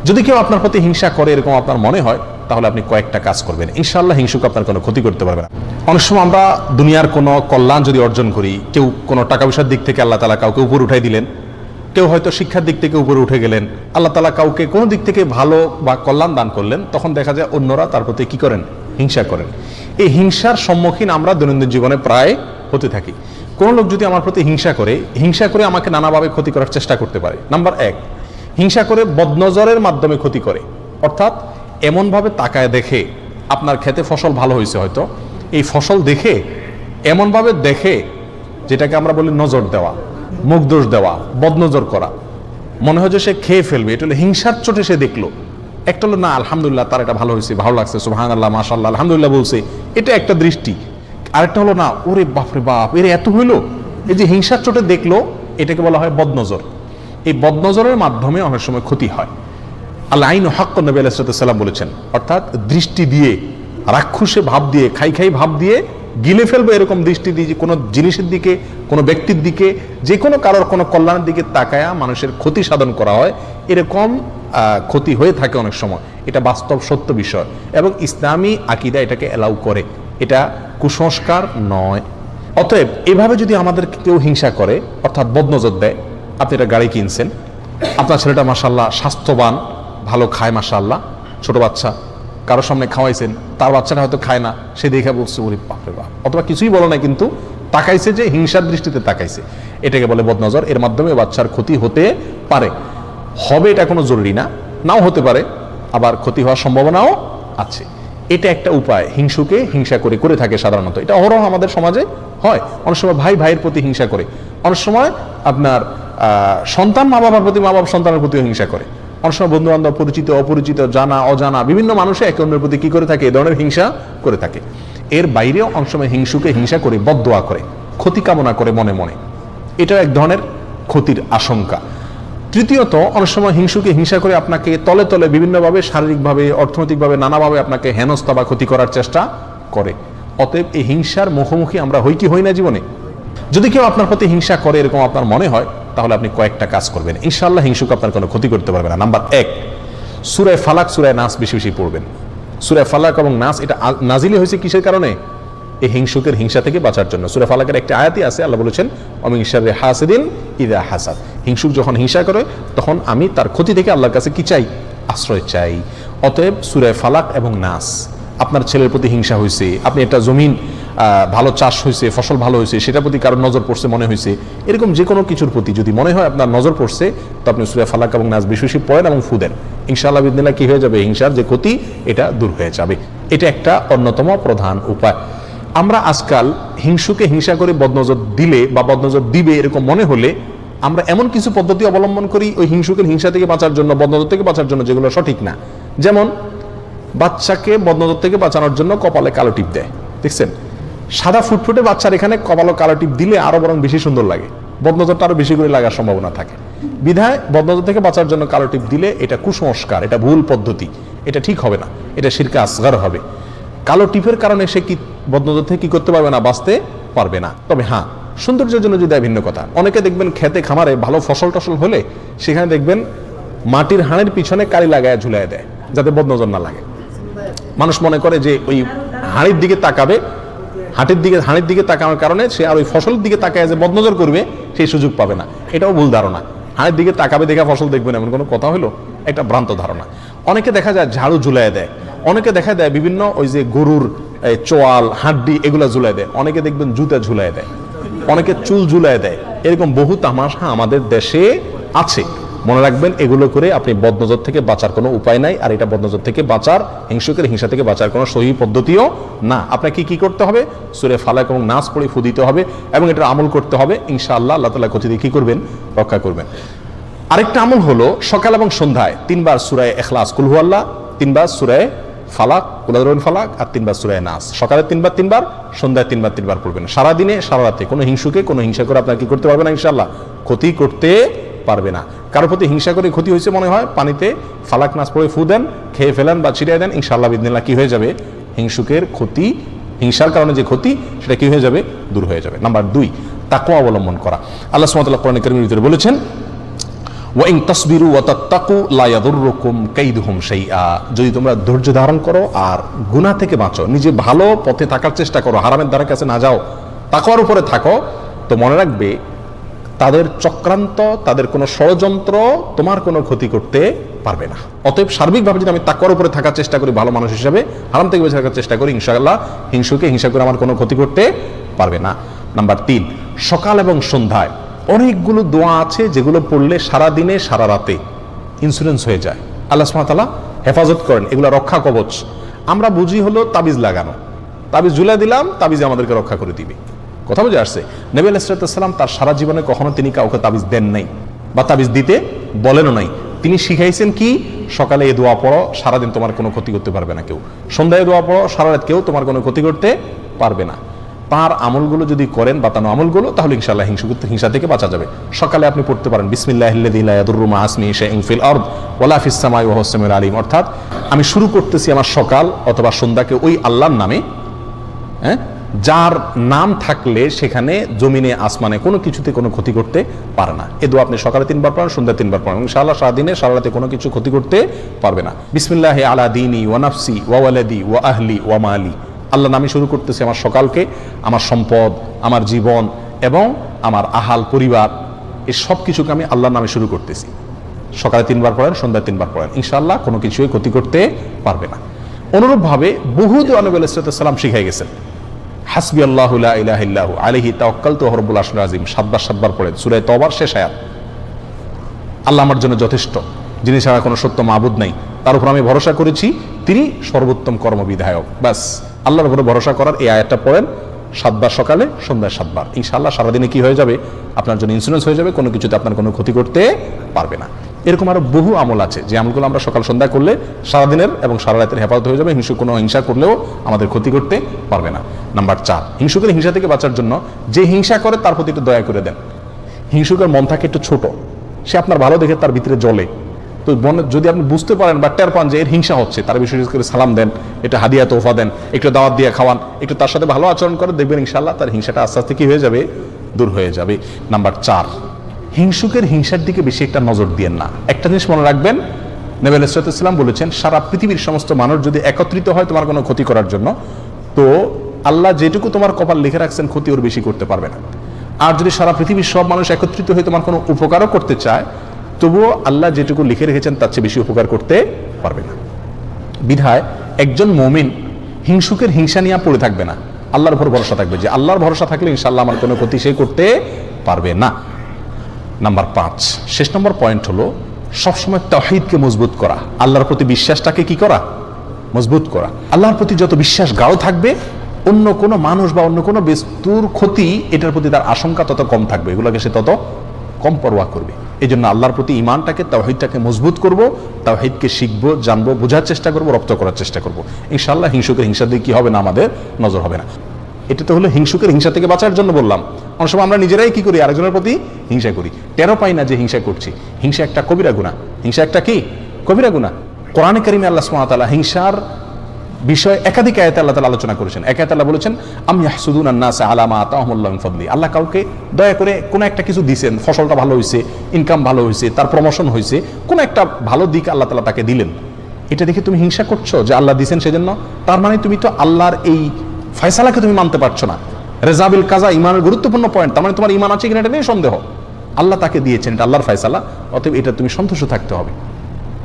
যদি কেউ আপনার প্রতি হিংসা করে এরকম আপনার মনে হয়, তাহলে আপনি কয়েকটা কাজ করবেন, ইনশাআল্লাহ হিংসুক আপনার কোনো ক্ষতি করতে পারবে না। অনেক সময় আমরা দুনিয়ার কোনো কল্যাণ যদি অর্জন করি, কেউ কোনো টাকা পয়সার দিক থেকে আল্লাহ তাআলা কাউকে উপরে উঠাই দিলেন, কেউ হয়তো শিক্ষার দিক থেকে উপরে উঠে গেলেন, আল্লাহ তাআলা কাউকে কোনো দিক থেকে ভালো বা কল্যাণ দান করলেন, তখন দেখা যায় অন্যরা তার প্রতি কি করেন? হিংসা করেন। এই হিংসার সম্মুখীন আমরা দৈনন্দিন জীবনে প্রায় হতে থাকি। কোনো লোক যদি আমার প্রতি হিংসা করে আমাকে নানাভাবে ক্ষতি করার চেষ্টা করতে পারে। নাম্বার 1, হিংসা করে বদনজরের মাধ্যমে ক্ষতি করে, অর্থাৎ এমনভাবে তাকায় দেখে, আপনার ক্ষেতে ফসল ভালো হয়েছে, হয়তো এই ফসল দেখে এমনভাবে দেখে, যেটাকে আমরা বলি নজর দেওয়া, মুখ দোষ দেওয়া, বদনজর করা, মনে হয় যে সে খেয়ে ফেলবে। এটা হলো হিংসার চোটে সে দেখলো। একটা হলো না, আলহামদুলিল্লাহ তার এটা ভালো হয়েছে, ভালো লাগছে, সুবহানাল্লাহ, মাশাআল্লাহ, আলহামদুলিল্লাহ বলছে, এটা একটা দৃষ্টি। আরেকটা হলো না, ওরে বাপরে বাপ, এর এত হইলো, এই যে হিংসার চোটে দেখলো, এটাকে বলা হয় বদনজর। এই বদনজরের মাধ্যমে অনেক সময় ক্ষতি হয়। আল আইনু হাক্কুন, নবী আলাইহিস সালাম বলেছেন, অর্থাৎ দৃষ্টি দিয়ে, রাক্ষসে ভাব দিয়ে, খাই ভাব দিয়ে গিলে ফেলবে, এরকম দৃষ্টি দিয়ে যে কোনো জিনিসের দিকে, কোনো ব্যক্তির দিকে, যে কোনো কারোর কোনো কল্যাণের দিকে তাকায়া মানুষের ক্ষতি সাধন করা হয়, এরকম ক্ষতি হয়ে থাকে অনেক সময়। এটা বাস্তব সত্য বিষয় এবং ইসলামী আকীদা এটাকে অ্যালাউ করে, এটা কুসংস্কার নয়। অতএব এভাবে যদি আমাদের কেউ হিংসা করে, অর্থাৎ বদনজর দেয়, আপনি একটা গাড়ি কিনছেন, আপনার ছেলেটা মাশাআল্লাহ স্বাস্থ্যবান, ভালো খায় মাশাআল্লাহ, ছোট বাচ্চা, কারোর সামনে খাওয়াইছেন, তার বাচ্চাটা হয়তো খায় না, সে দেখে বলছে ওরে বাপরে বাপ, অথবা কিছুই বলে না, কিন্তু তাকাইছে, যে হিংসার দৃষ্টিতে তাকাইছে, এটাকে বলে বদনজর। এর মাধ্যমে বাচ্চার ক্ষতি হতে পারে, হবে এটা কোনো জরুরি না, নাও হতে পারে, আবার ক্ষতি হওয়ার সম্ভাবনাও আছে। এটা একটা উপায়, হিংসুকে হিংসা করে থাকে সাধারণত। এটা অহরহ আমাদের সমাজে হয়। অনেক সময় ভাই ভাইয়ের প্রতি হিংসা করে, অনেক সময় আপনার সন্তান মা বাবার প্রতি, মা বাবা সন্তানের প্রতিও হিংসা করে, অনেক সময় বন্ধু বান্ধব, পরিচিত অপরিচিত, জানা অজানা বিভিন্ন মানুষে একে অন্যের প্রতি কি করে থাকে? এ ধরনের হিংসা করে থাকে। এর বাইরেও অনেক সময় হিংসুকে হিংসা করে বদদোয়া করে, ক্ষতি কামনা করে মনে মনে, এটা এক ধরনের ক্ষতির আশঙ্কা। তৃতীয়ত, অনেক সময় হিংসুকে হিংসা করে আপনাকে তলে তলে বিভিন্নভাবে, শারীরিকভাবে, অর্থনৈতিকভাবে, নানাভাবে আপনাকে হেনস্থা বা ক্ষতি করার চেষ্টা করে। অতএব এই হিংসার মুখোমুখি আমরা হই কি হই না জীবনে? যদি কেউ আপনার প্রতি হিংসা করে এরকম আপনার মনে হয়, তাহলে আপনি কয়েকটা কাজ করবেন, ইনশাআল্লাহ হিংসুক আপনার কোনো ক্ষতি করতে পারবে না। নাম্বার 1, সূরা ফালাক, সূরা নাস বেশি বেশি পড়বেন। সূরা ফালাক এবং নাস এটা নাজিলি হয়েছে কিসের কারণে? এই হিংসুকের হিংসা থেকে বাঁচার জন্য। সূরা ফালাকের একটা আয়াতই আছে, আল্লাহ বলেছেন ওয়ামিন শাররি হাসিদিন ইযা হাসাদ, হিংসুক যখন হিংসা করে তখন আমি তার ক্ষতি থেকে আল্লাহর কাছে কি চাই? আশ্রয় চাই। অতএব সূরা ফালাক এবং নাস, আপনার ছেলের প্রতি হিংসা হয়েছে, আপনি একটা জমিন ভালো চাষ হয়েছে, ফসল ভালো হয়েছে, সেটার প্রতি কারোর নজর পড়ছে মনে হয়েছে, এরকম যে কোনো কিছুর প্রতি যদি মনে হয় আপনার নজর পড়ছে, তো আপনি সূরা ফালাক এবং নাস বেশি বেশি পড়েন এবং ফু দেন, ইনশাআল্লাহ বিদিনিল্লাহ কি হয়ে যাবে? হিংসার যে ক্ষতি এটা দূর হয়ে যাবে। এটা একটা অন্যতম প্রধান উপায়। আমরা আজকাল হিংসুকে হিংসা করে বদনজর দিলে বা বদনজর দিবে এরকম মনে হলে আমরা এমন কিছু পদ্ধতি অবলম্বন করি ওই হিংসুকের হিংসা থেকে বাঁচার জন্য, বদনজর থেকে বাঁচার জন্য, যেগুলো সঠিক না। যেমন বাচ্চাকে বদনজর থেকে বাঁচানোর জন্য কপালে কালো টিপ দেয়, দেখছেন? সাদা ফুটফুটে বাচ্চার এখানে কপালে কালো টিপ দিলে আরো বরং বেশি সুন্দর লাগে, বদনজরটা আরো বেশি করে লাগার সম্ভাবনা থাকে। বিধায় বদনজর থেকে বাঁচার জন্য কালো টিপ দিলে এটা কুসংস্কার, এটা ভুল পদ্ধতি, এটা ঠিক হবে না, এটা শিরকে আসগার হবে। কালো টিপের কারণে সে কি বদনজর থেকে কি করতে পারবে না? বাঁচতে পারবে না। তবে হ্যাঁ, সৌন্দর্যের জন্য যদি ভিন্ন কথা। অনেকে দেখবেন খেতে খামারে ভালো ফসল টসল হলে সেখানে দেখবেন মাটির হাঁড়ির পিছনে কালি লাগায় ঝুলাই দেয়, যাতে বদনজর না লাগে। মানুষ মনে করে যে ওই হাঁড়ির দিকে তাকাবে, হাঁড়ির দিকে তাকানোর কারণে সে আর ওই ফসলের দিকে তাকায় যে বদনজর করবে, সেই সুযোগ পাবে না। এটাও ভুল ধারণা। হাঁড়ির দিকে তাকাবে দেখে ফসল দেখবেন এমন কোনো কথা হলো? একটা ভ্রান্ত ধারণা। অনেকে দেখা যায় ঝাড়ু ঝুলাই দেয়, অনেকে দেখা দেয় বিভিন্ন ওই যে গরুর চোয়াল, হাড্ডি এগুলা ঝুলাই দেয়, অনেকে দেখবেন জুতা ঝুলাই দেয়, অনেকে চুল ঝুলাই দেয়। এরকম বহু তামাশা আমাদের দেশে আছে। মনে রাখবেন, এগুলো করে আপনি বদনজর থেকে বাঁচার কোনো উপায় নাই। আর এটা বদনজর থেকে বাঁচার, হিংসুকের হিংসা থেকে বাঁচার কোনো সহি পদ্ধতিও না। আপনাকে কি করতে হবে? সূরা ফালাক এবং নাস পড়ে ফু দিতে হবে এবং এটার আমল করতে হবে। ইনশাআল্লাহ আল্লাহ তাআলা ক্ষতি দিয়ে কি করবেন? রক্ষা করবেন। আরেকটা আমল হলো সকাল এবং সন্ধ্যায় 3 বার সূরা ইখলাস, কুল হুয়াল্লাহ, 3 বার সূরা ফালাক, কুল আউযু ফালাক, আর 3 বার সূরা নাস। সকালে 3 বার, সন্ধ্যায় 3 বার পড়বেন। সারা দিনে সারা রাতে কোনো হিংসুকে কোনো হিংসা করে আপনার কি করতে পারবে না, ইনশাআল্লাহ ক্ষতি করতে পারবে না। কারোর প্রতি হিংসা করে ক্ষতি হয়েছে মনে হয়, পানিতে ফালাক নাস পড়ে ফু দেন, খেয়ে ফেলেন বা ছিটিয়ে দেন, ইনশাআল্লাহ বিদিনিল্লাহ কি হয়ে যাবে? হিংসুকের ক্ষতি, হিংসার কারণে যে ক্ষতি সেটা কি হয়ে যাবে? দূর হয়ে যাবে। নাম্বার 2, তাকওয়া অবলম্বন করা। আল্লাহ সুবহানাহু ওয়া তাআলা কোরআনে কারীমের ভিতরে বলেছেন ওয়া ইন তাসবিরু ওয়া তাত্তাকু লা ইয়াদুররুকুম কাইদুহুম শাইআ, যদি তোমরা ধৈর্য ধারণ করো আর গুনাহ থেকে বাঁচো, নিজে ভালো পথে থাকার চেষ্টা করো, হারামের দ্বারা কাছে না যাও, তাকওয়ার উপরে থাকো, তো মনে রাখবে তাদের চক্রান্ত, তাদের কোনো ষড়যন্ত্র তোমার কোনো ক্ষতি করতে পারবে না। অতএব সার্বিকভাবে যদি আমি তাকওয়ার উপরে থাকার চেষ্টা করি, ভালো মানুষ হিসেবে হারাম থেকে বেঁচে থাকার চেষ্টা করি, ইনশাআল্লাহ হিংসুকে হিংসা করে আমার কোনো ক্ষতি করতে পারবে না। নাম্বার 3, সকাল এবং সন্ধ্যায় অনেকগুলো দোয়া আছে যেগুলো পড়লে সারা দিনে সারা রাতে ইন্স্যুরেন্স হয়ে যায়, আল্লাহ সুবহানাহু ওয়া তাআলা হেফাজত করেন, এগুলো রক্ষা কবচ। আমরা বুঝি হলো তাবিজ লাগানো, তাবিজ ঝুলে দিলাম, তাবিজে আমাদেরকে রক্ষা করে দিবে। কথা বুঝে আসছে? নবী আলাইহিস সালাম তার সারা জীবনে কখনো তিনি কাউকে তাবিজ দেন নাই বা তাবিজ দিতে বলেনও নাই। তিনি শিখাইছেন কি, সকালে এই দোয়া পড়ো, সারাদিন তোমার কোনো ক্ষতি করতে পারবে না কেউ, সন্ধ্যায় দোয়া পড়ো, সারা রাত কেউ তোমার কোনো ক্ষতি করতে পারবে না। তার আমলগুলো যদি করেন, বাতানো আমলগুলো, তাহলে ইনশাআল্লাহ হিংসা থেকে বাঁচা যাবে। সকালে আপনি পড়তে পারেন বিসমিল্লাহিল্লাযী লা ইয়াদুররু মা ইসমিহি শাইউন ফিল আরদ ওয়ালা ফিস সামাই ওয়া হুয়াস সামিউল আলিম, অর্থাৎ আমি শুরু করতেছি আমার সকাল অথবা সন্ধ্যাকে ওই আল্লাহর নামে, যার নাম থাকলে সেখানে জমিনে আসমানে কোনো কিছুতে কোনো ক্ষতি করতে পারে না। এ দোয়া আপনি সকালে 3 বার পড়েন, সন্ধ্যায় 3 বার পড়েন, ইনশাআল্লাহ সারাদিনে সারা রাতে কোনো কিছু ক্ষতি করতে পারবে না। বিসমিল্লাহি আলা দীনি ওয়া নাফসি ওয়া ওয়ালাদি ওয়া আহলি ওয়া মালি, আল্লাহ নামে শুরু করতেছি আমার সকালকে, আমার সম্পদ, আমার জীবন এবং আমার আহাল পরিবার, এই সব কিছুকে আমি আল্লাহর নামে শুরু করতেছি। সকালে 3 বার পড়েন, সন্ধ্যায় 3 বার পড়েন, ইনশাআল্লাহ কোনো কিছুই ক্ষতি করতে পারবে না। অনুরূপভাবে বহু দোয়া নবী আলাইহিস সালাম শিখাই গেছেন। হাসবি আল্লাহু লা ইলাহা ইল্লাহু আলাইহি তাওয়াক্কালতু ওয়া রাব্বুল আরশিল আযীম 7 বার পড়েন, সূরা তওবার শেষ আয়াত। আল্লাহ আমার জন্য যথেষ্ট, যিনি ছাড়া কোনো সত্য মাবুদ নাই, তার উপর আমি ভরসা করেছি, তিনি সর্বোত্তম কর্মবিধায়ক। ব্যাস, আল্লাহর উপরে ভরসা করার এই আয়াতটা পড়েন 7 বার সকালে, সন্ধ্যায় 7 বার, ইনশাআল্লাহ সারাদিনে কি হয়ে যাবে, আপনার জন্য ইন্স্যুরেন্স হয়ে যাবে, কোনো কিছুতে আপনার কোনো ক্ষতি করতে পারবে না। এরকম আরো বহু আমল আছে যে আমলগুলো আমরা সকাল সন্ধ্যা করলে সারাদিনের এবং সারা রাতের হেফাজত হয়ে যাবে, কোনো হিংসা করলেও আমাদের ক্ষতি করতে পারবে না। নাম্বার 4, হিংসুকের হিংসা থেকে বাঁচার জন্য যে হিংসা করে তার প্রতি একটু দয়া করে দেন। হিংসুকের মন থাকে একটু ছোট, সে আপনার ভালো দেখে তার ভিতরে জ্বলে, তো যদি আপনি বুঝতে পারেন বা টের পান যে এর হিংসা হচ্ছে, তার বিশেষ করে সালাম দেন, এটা হাদিয়া তোফা দেন, একটু দাওয়াত দিয়ে খাওয়ান, একটু তার সাথে ভালো আচরণ করে, দেখবেন ইনশাআল্লাহ তার হিংসাটা আস্তে আস্তে কি হয়ে যাবে, দূর হয়ে যাবে। নাম্বার 4, হিংসুকের হিংসার দিকে বেশি একটা নজর দিয়েন না। একটা জিনিস মনে রাখবেন, নবী আলাইহিস সালাম বলেছেন, সারা পৃথিবীর সমস্ত মানুষ যদি একত্রিত হয় তোমার কোনো ক্ষতি করার জন্য, তো আল্লাহ যেটুকু তোমার কপাল লিখে রাখছেন ক্ষতি ওর বেশি করতে পারবে না। আর যদি সারা পৃথিবীর সব মানুষ একত্রিত হয়ে তোমার কোনো উপকারও করতে চায়, তবুও আল্লাহ যেটুকু লিখে রেখেছেন তার চেয়ে বেশি উপকার করতে পারবে না। বিধায় একজন মুমিন হিংসুকের হিংসা নিয়ে পড়ে থাকবে না, আল্লাহর উপর ভরসা থাকবে যে আল্লাহর ভরসা থাকলে ইনশাআল্লাহ আমার কোনো ক্ষতি সে করতে পারবে না। নাম্বার 5, শেষ নম্বর পয়েন্ট হলো সবসময় তাওহীদকে মজবুত করা, আল্লাহর প্রতি বিশ্বাসটাকে কি করা, মজবুত করা। আল্লাহর প্রতি যত বিশ্বাস গাঢ় থাকবে, অন্য কোনো মানুষ বা অন্য কোনো বস্তুর ক্ষতি এটার প্রতি তার আশঙ্কা তত কম থাকবে, এগুলোকে সে তত কম পরোয়া করবে। এই জন্য আল্লাহর প্রতি ইমানটাকে, তাওহীদটাকে মজবুত করব, তাওহীদকে শিখবো, জানবো, বোঝার চেষ্টা করবো, রপ্ত করার চেষ্টা করব। ইনশাআল্লাহ হিংসুকের হিংসা দিয়ে কি হবে না, আমাদের নজর হবে না। এটা তো হলো হিংসুকের হিংসা থেকে বাঁচার জন্য বললাম। অনেক সময় আমরা নিজেরাই কি করি, আরেকজনের প্রতি হিংসা করি, টেরও পাই না যে হিংসা করছি। হিংসা একটা কবিরা গুনাহ, হিংসা একটা কি কবিরা গুনাহ। কোরআনে কারিমে আল্লাহ সুবহানাহু ওয়া তাআলা হিংসার বিষয় একাধিক আয়াতে আল্লাহ তাআলা আলোচনা করেছেন। এক আয়াতে আল্লাহ বলেছেন, আম ইয়াহসুদুনান নাসা আলা মা আতাহুমুল্লাহু মিন ফাদলি, আল্লাহ কাউকে দয়া করে কোনো একটা কিছু দিয়েছেন, ফসলটা ভালো হয়েছে, ইনকাম ভালো হয়েছে, তার প্রমোশন হয়েছে, কোনো একটা ভালো দিক আল্লাহ তাআলা তাকে দিলেন, এটা দেখে তুমি হিংসা করছো যে আল্লাহ দিয়েছেন সেজন্য, তার মানে তুমি তো আল্লাহর এই ফয়সালাকে তুমি মানতে পারছো না। রেজাবিল কাজা ইমানের গুরুত্বপূর্ণ পয়েন্ট, তার মানে তোমার ইমান আছে কিনা এটা নিয়ে সন্দেহ। আল্লাহ তাকে দিয়েছেন, এটা আল্লাহর ফয়সালা, অতএব এটা তুমি সন্তুষ্ট থাকতে হবে।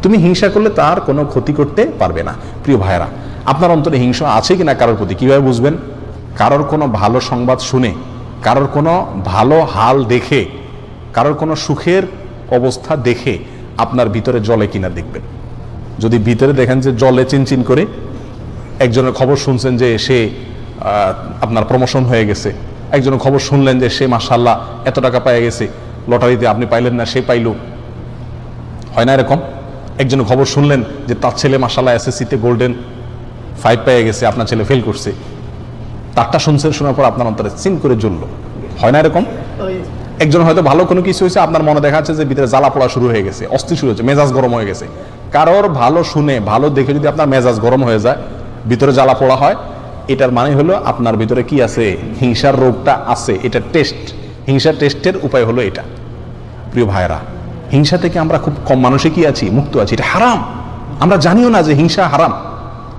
তুমি হিংসা করলে তার কোনো ক্ষতি করতে পারবে না। প্রিয় ভাইয়েরা, আপনার অন্তরে হিংসা আছে কিনা কারোর প্রতি কিভাবে বুঝবেন? কারোর কোনো ভালো সংবাদ শুনে, কারোর কোনো ভালো হাল দেখে, কারোর কোনো সুখের অবস্থা দেখে আপনার ভিতরে জ্বলে কিনা দেখবেন। যদি ভিতরে দেখেন যে জ্বলে চিনচিন করে, একজনের খবর শুনছেন যে সে আপনার প্রমোশন হয়ে গেছে, একজনের খবর শুনলেন যে সে মাশাআল্লাহ এত টাকা পেয়ে গেছে, লটারিতে আপনি পাইলেন না সে পাইল, হয় না এরকম? একজনের খবর শুনলেন যে তার ছেলে মাশাআল্লাহ এসএসসিতে গোল্ডেন 5 পেয়ে গেছে, আপনার ছেলে ফেল করছে, তারটা শুনছেন, শোনার পর আপনার অন্তরে চিন করে জ্বলল, হয় না এরকম? একজন হয়তো ভালো কোনো কিছু হয়েছে, আপনার মনে দেখা যাচ্ছে যে ভিতরে জ্বালা পোড়া শুরু হয়ে গেছে, অস্থির শুরু হয়েছে, মেজাজ গরম হয়ে গেছে। কারোর ভালো শুনে, ভালো দেখে যদি আপনার মেজাজ গরম হয়ে যায়, ভিতরে জ্বালা পোড়া হয়, এটার মানে হলো আপনার ভিতরে কি আছে, হিংসার রোগটা আছে। এটা টেস্ট, হিংসার টেস্টের উপায় হলো এটা। প্রিয় ভাইরা, হিংসা থেকে আমরা খুব কম মানুষে কি আছি, মুক্ত আছি। এটা হারাম, আমরা জানিও না যে হিংসা হারাম।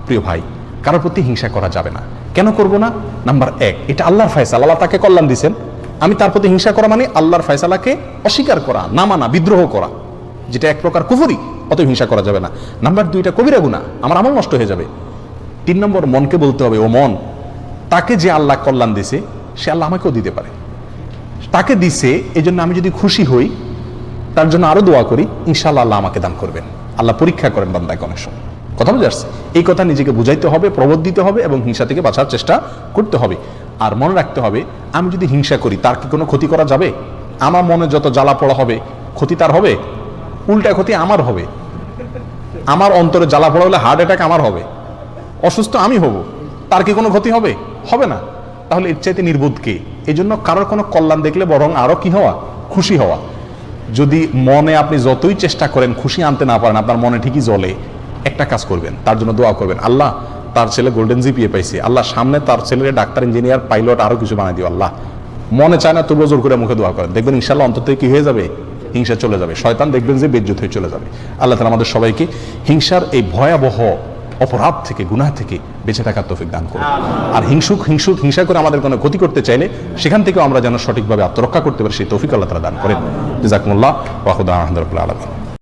প্রিয় ভাই, কারোর প্রতি হিংসা করা যাবে না। কেন করব না? নাম্বার 1, এটা আল্লাহর ফয়সালা, আল্লাহ তাকে কল্যাণ দিয়েছেন। আমি তার প্রতি হিংসা করা মানে আল্লাহর ফয়সালাকে অস্বীকার করা, না মানা, বিদ্রোহ করা, যেটা এক প্রকার কুফরি, অতএব হিংসা করা যাবে না। নাম্বার 2, এটা কবিরা গুনাহ, আমার আমল নষ্ট হয়ে যাবে। 3 নম্বর, মনকে বলতে হবে, ও মন, তাকে যে আল্লাহ কল্যাণ দিছে সে আল্লাহ আমাকেও দিতে পারে, তাকে দিছে, এই জন্য আমি যদি খুশি হই, তার জন্য আরো দোয়া করি, ইনশাআল্লাহ আল্লাহ আমাকে দান করবেন। আল্লাহ পরীক্ষা করেন বান্দাকে অনেক সময়। কথা বুঝে আসছে? এই কথা নিজেকে বুঝাইতে হবে, প্রবোধ দিতে হবে এবং হিংসা থেকে বাঁচার চেষ্টা করতে হবে। আর মনে রাখতে হবে, আমি যদি হিংসা করি তার কি কোনো ক্ষতি করা যাবে? আমার মনে যত জ্বালা পড়া হবে, ক্ষতি তার হবে? উল্টা ক্ষতি আমার হবে। আমার অন্তরে জ্বালা পড়া হলে হার্ট অ্যাটাক আমার হবে, অসুস্থ আমি হব, তার কি কোনো ক্ষতি হবে? হবে না। তাহলে এর চাইতে নির্বোধ কে? এই জন্য কারোর কোনো কল্যাণ দেখলে বরং আরো কি হওয়া, খুশি হওয়া। যদি মনে আপনি যতই চেষ্টা করেন খুশি আনতে না পারেন, আপনার মনে ঠিকই জ্বলে, একটা কাজ করবেন, তার জন্য দোয়া করবেন, আল্লাহ তার ছেলে গোল্ডেন জিপিএ পাইছে, আল্লাহ সামনে তার ছেলে ডাক্তার, ইঞ্জিনিয়ার, পাইলট, আরো কিছু বানাই দিও আল্লাহ। মনে চায় না তবুও জোর করে মুখে দোয়া করেন, দেখবেন ইনশাআল্লাহ অন্তত কি হয়ে যাবে, হিংসা চলে যাবে। শয়তান দেখবেন যে বেজ্জত হয়ে চলে যাবে। আল্লাহ তাআলা আমাদের সবাইকে হিংসার এই ভয়াবহ অপরাধ থেকে, গুনাহ থেকে বেঁচে থাকার তৌফিক দান করুন। আর হিংসা করে আমাদের কোনো ক্ষতি করতে চাইলে সেখান থেকেও আমরা যেন সঠিকভাবে আত্মরক্ষা করতে পারি, সেই তৌফিক আল্লাহ তাআলা দান করেন। জাযাকুমুল্লাহ ওয়া খুদা আলহামদুলিল্লাহ।